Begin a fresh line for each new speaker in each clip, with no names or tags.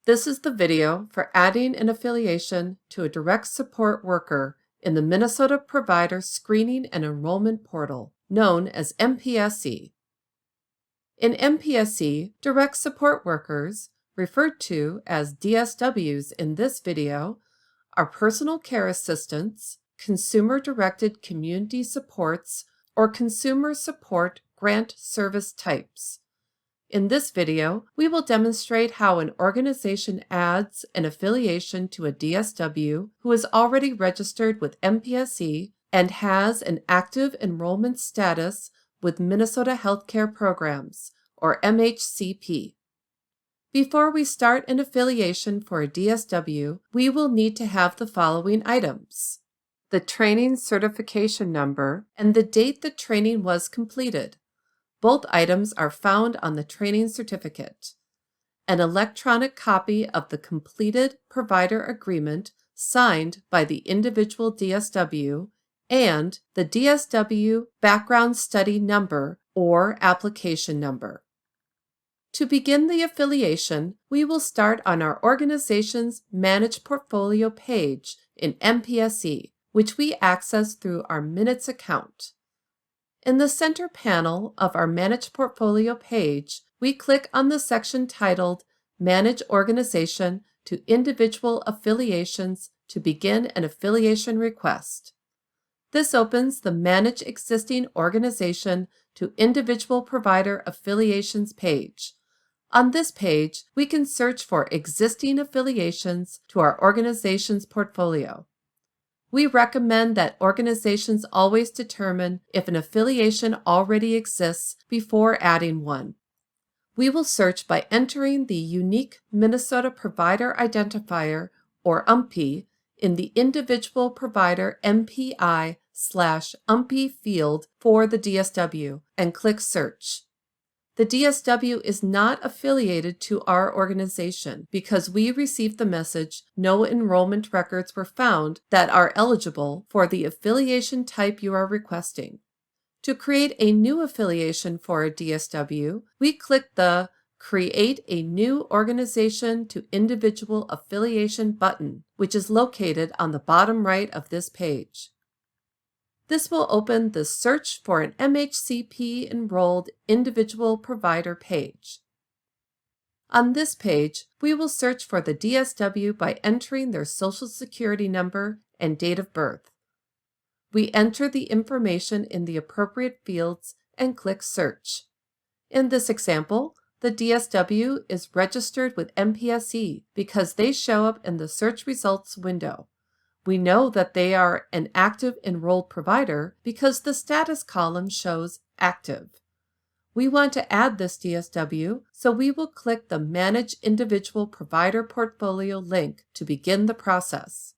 This is the video for adding an affiliation to a direct support worker in the Minnesota Provider Screening and Enrollment Portal, known as MPSE. In MPSE, direct support workers, referred to as DSWs in this video, are personal care assistants, consumer-directed community supports, or consumer support grant service types. In this video, we will demonstrate how an organization adds an affiliation to a DSW who is already registered with MPSE and has an active enrollment status with Minnesota Healthcare Programs, or MHCP. Before we start an affiliation for a DSW, we will need to have the following items: the training certification number and the date the training was completed. Both items are found on the training certificate. An electronic copy of the completed provider agreement signed by the individual DSW, and the DSW background study number or application number. To begin the affiliation, we will start on our organization's Manage Portfolio page in MPSE, which we access through our Minutes account. In the center panel of our Manage Portfolio page, we click on the section titled Manage Organization to Individual Affiliations to begin an affiliation request. This opens the Manage Existing Organization to Individual Provider Affiliations page. On this page, we can search for existing affiliations to our organization's portfolio. We recommend that organizations always determine if an affiliation already exists before adding one. We will search by entering the unique Minnesota Provider Identifier, or UMPI, in the Individual Provider MPI/UMPI field for the DSW and click Search. The DSW is not affiliated to our organization because we received the message no enrollment records were found that are eligible for the affiliation type you are requesting. To create a new affiliation for a DSW, we click the Create a New Organization to Individual Affiliation button, which is located on the bottom right of this page. This will open the Search for an MHCP Enrolled Individual Provider page. On this page, we will search for the DSW by entering their Social Security number and date of birth. We enter the information in the appropriate fields and click Search. In this example, the DSW is registered with MPSE because they show up in the search results window. We know that they are an active enrolled provider because the status column shows active. We want to add this DSW, so we will click the Manage Individual Provider Portfolio link to begin the process.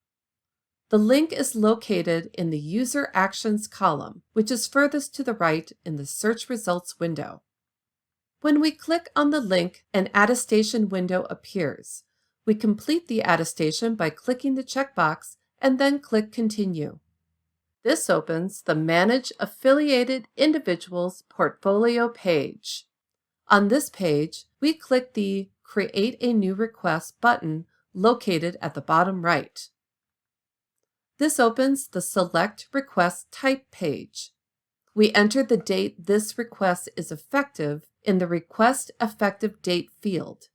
The link is located in the User Actions column, which is furthest to the right in the search results window. When we click on the link, an attestation window appears. We complete the attestation by clicking the checkbox and then click Continue. This opens the Manage Affiliated Individuals Portfolio page. On this page, we click the Create a New Request button located at the bottom right. This opens the Select Request Type page. We enter the date this request is effective in the Request Effective Date field.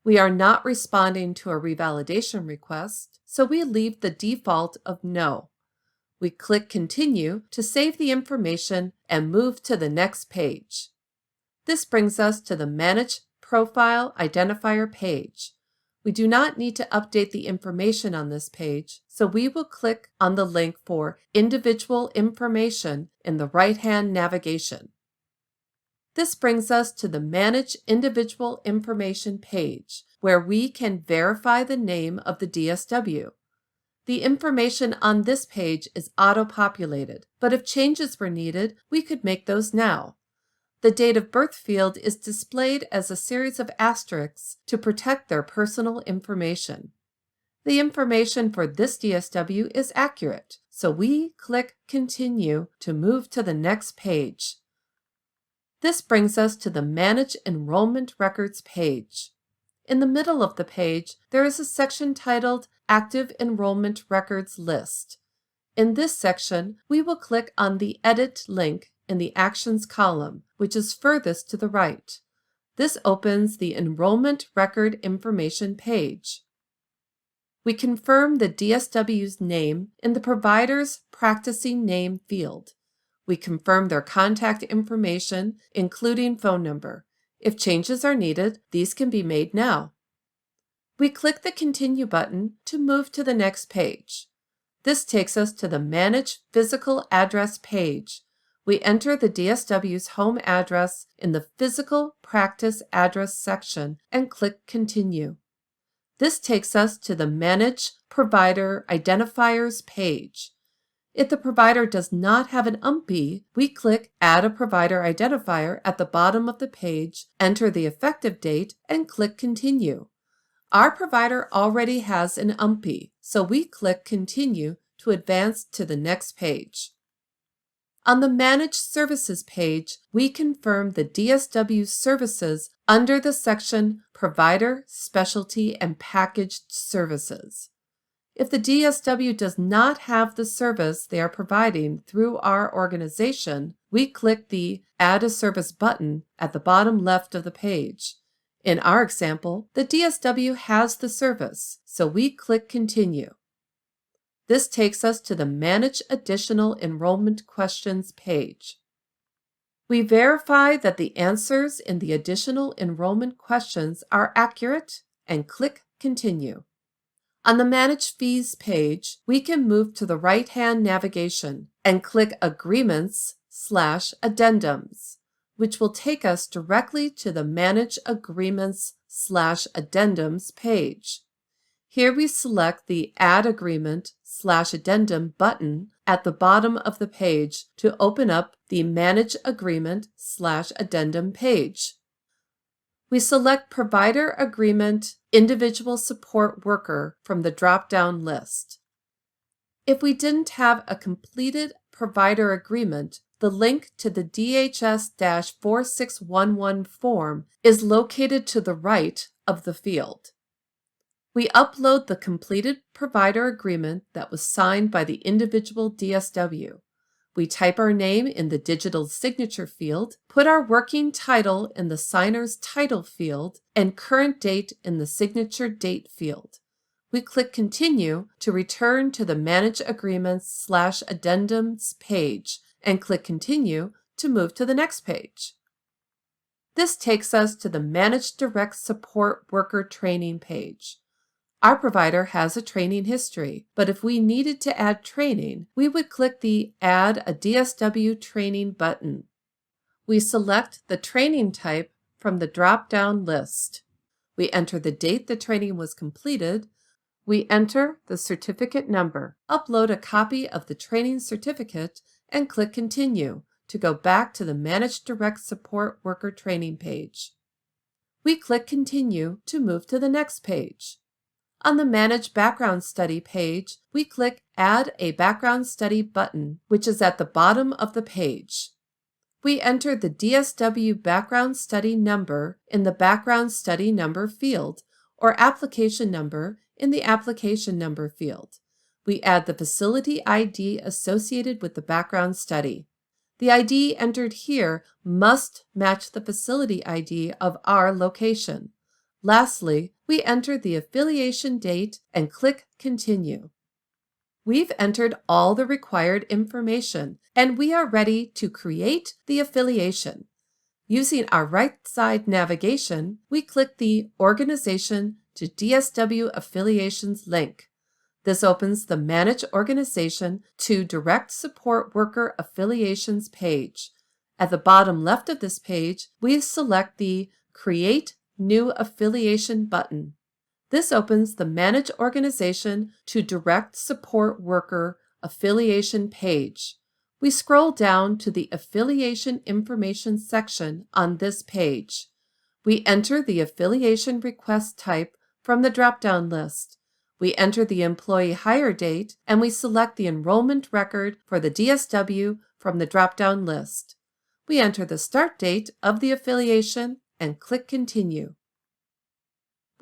We are not responding to a revalidation request, so we leave the default of No. We click Continue to save the information and move to the next page. This brings us to the Manage Profile Identifier page. We do not need to update the information on this page, so we will click on the link for Individual Information in the right-hand navigation. This brings us to the Manage Individual Information page, where we can verify the name of the DSW. The information on this page is auto-populated, but if changes were needed, we could make those now. The date of birth field is displayed as a series of asterisks to protect their personal information. The information for this DSW is accurate, so we click Continue to move to the next page. This brings us to the Manage Enrollment Records page. In the middle of the page, there is a section titled Active Enrollment Records List. In this section, we will click on the Edit link in the Actions column, which is furthest to the right. This opens the Enrollment Record Information page. We confirm the DSW's name in the Provider's Practicing Name field. We confirm their contact information, including phone number. If changes are needed, these can be made now. We click the Continue button to move to the next page. This takes us to the Manage Physical Address page. We enter the DSW's home address in the Physical Practice Address section and click Continue. This takes us to the Manage Provider Identifiers page. If the provider does not have an UMPI, we click Add a Provider Identifier at the bottom of the page, enter the effective date, and click Continue. Our provider already has an UMPI, so we click Continue to advance to the next page. On the Manage Services page, we confirm the DSW services under the section Provider, Specialty, and Packaged Services. If the DSW does not have the service they are providing through our organization, we click the Add a Service button at the bottom left of the page. In our example, the DSW has the service, so we click Continue. This takes us to the Manage Additional Enrollment Questions page. We verify that the answers in the additional enrollment questions are accurate and click Continue. On the Manage Fees page, we can move to the right-hand navigation and click Agreements/Addendums, which will take us directly to the Manage Agreements/Addendums page. Here we select the Add Agreement/Addendum button at the bottom of the page to open up the Manage Agreement/Addendum page. We select Provider Agreement Individual Support Worker from the drop-down list. If we didn't have a completed provider agreement, the link to the DHS-4611 form is located to the right of the field. We upload the completed provider agreement that was signed by the individual DSW. We type our name in the digital signature field, put our working title in the signer's title field, and current date in the signature date field. We click Continue to return to the Manage Agreements/Addendums page and click Continue to move to the next page. This takes us to the Manage Direct Support Worker Training page. Our provider has a training history, but if we needed to add training, we would click the Add a DSW Training button. We select the training type from the drop-down list. We enter the date the training was completed. We enter the certificate number, upload a copy of the training certificate, and click Continue to go back to the Manage Direct Support Worker Training page. We click Continue to move to the next page. On the Manage Background Study page, we click Add a Background Study button, which is at the bottom of the page. We enter the DSW Background Study number in the Background Study Number field, or Application Number in the Application Number field. We add the facility ID associated with the background study. The ID entered here must match the facility ID of our location. Lastly, we enter the affiliation date and click Continue. We've entered all the required information, and we are ready to create the affiliation. Using our right side navigation, we click the Organization to DSW Affiliations link. This opens the Manage Organization to Direct Support Worker Affiliations page. At the bottom left of this page, we select the Create New Affiliation button. This opens the Manage Organization to Direct Support Worker Affiliation page. We scroll down to the Affiliation Information section on this page. We enter the affiliation request type from the drop-down list. We enter the employee hire date, and we select the enrollment record for the DSW from the drop-down list. We enter the start date of the affiliation and click Continue.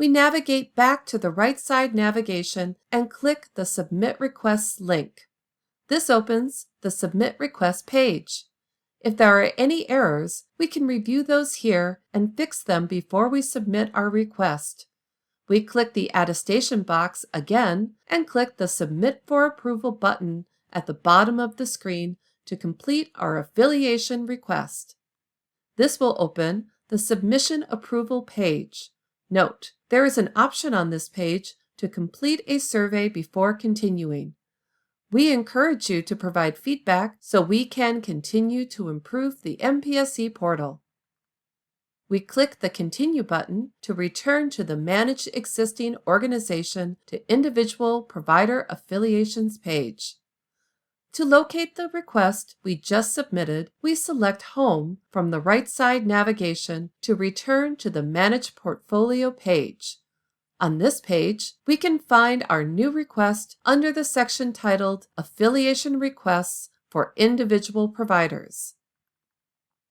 we navigate back to the right side navigation and click the Submit Requests link. This opens the Submit Request page. If there are any errors, we can review those here and fix them before we submit our request. We click the Attestation box again and click the Submit for Approval button at the bottom of the screen to complete our affiliation request. This will open the Submission Approval page. Note, there is an option on this page to complete a survey before continuing. We encourage you to provide feedback so we can continue to improve the MPSE portal. We click the Continue button to return to the Manage Existing Organization to Individual Provider Affiliations page. To locate the request we just submitted, we select Home from the right side navigation to return to the Manage Portfolio page. On this page, we can find our new request under the section titled Affiliation Requests for Individual Providers.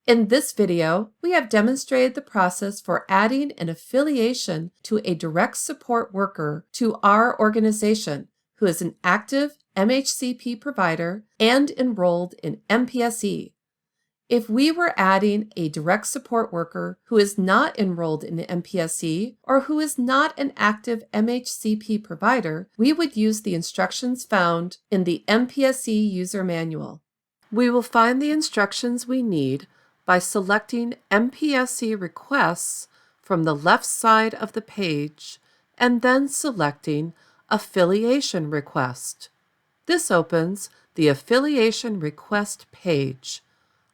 In this video, we have demonstrated the process for adding an affiliation to a direct support worker to our organization who is an active MHCP provider and enrolled in MPSE. If we were adding a direct support worker who is not enrolled in MPSE or who is not an active MHCP provider, we would use the instructions found in the MPSE user manual. We will find the instructions we need by selecting MPSE requests from the left side of the page and then selecting Affiliation Request. This opens the Affiliation Request page.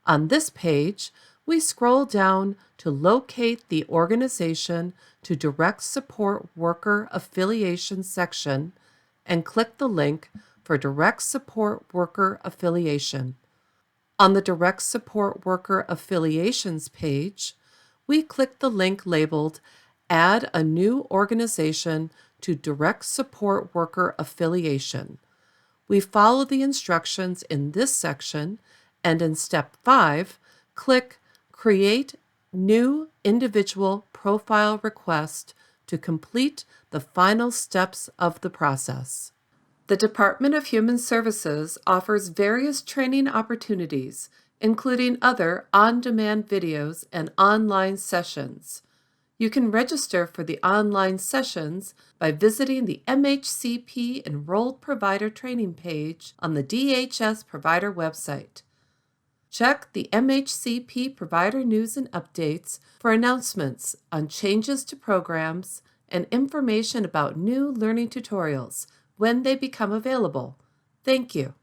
On this page, we scroll down to locate the Organization to Direct Support Worker Affiliation section and click the link for Direct Support Worker Affiliation. On the Direct Support Worker Affiliations page, we click the link labeled Add a New Organization to Direct Support Worker Affiliation. We follow the instructions in this section and in Step 5, click Create New Individual Profile Request to complete the final steps of the process. The Department of Human Services offers various training opportunities, including other on-demand videos and online sessions. You can register for the online sessions by visiting the MHCP Enrolled Provider Training page on the DHS Provider website. Check the MHCP Provider News and Updates for announcements on changes to programs and information about new learning tutorials when they become available. Thank you.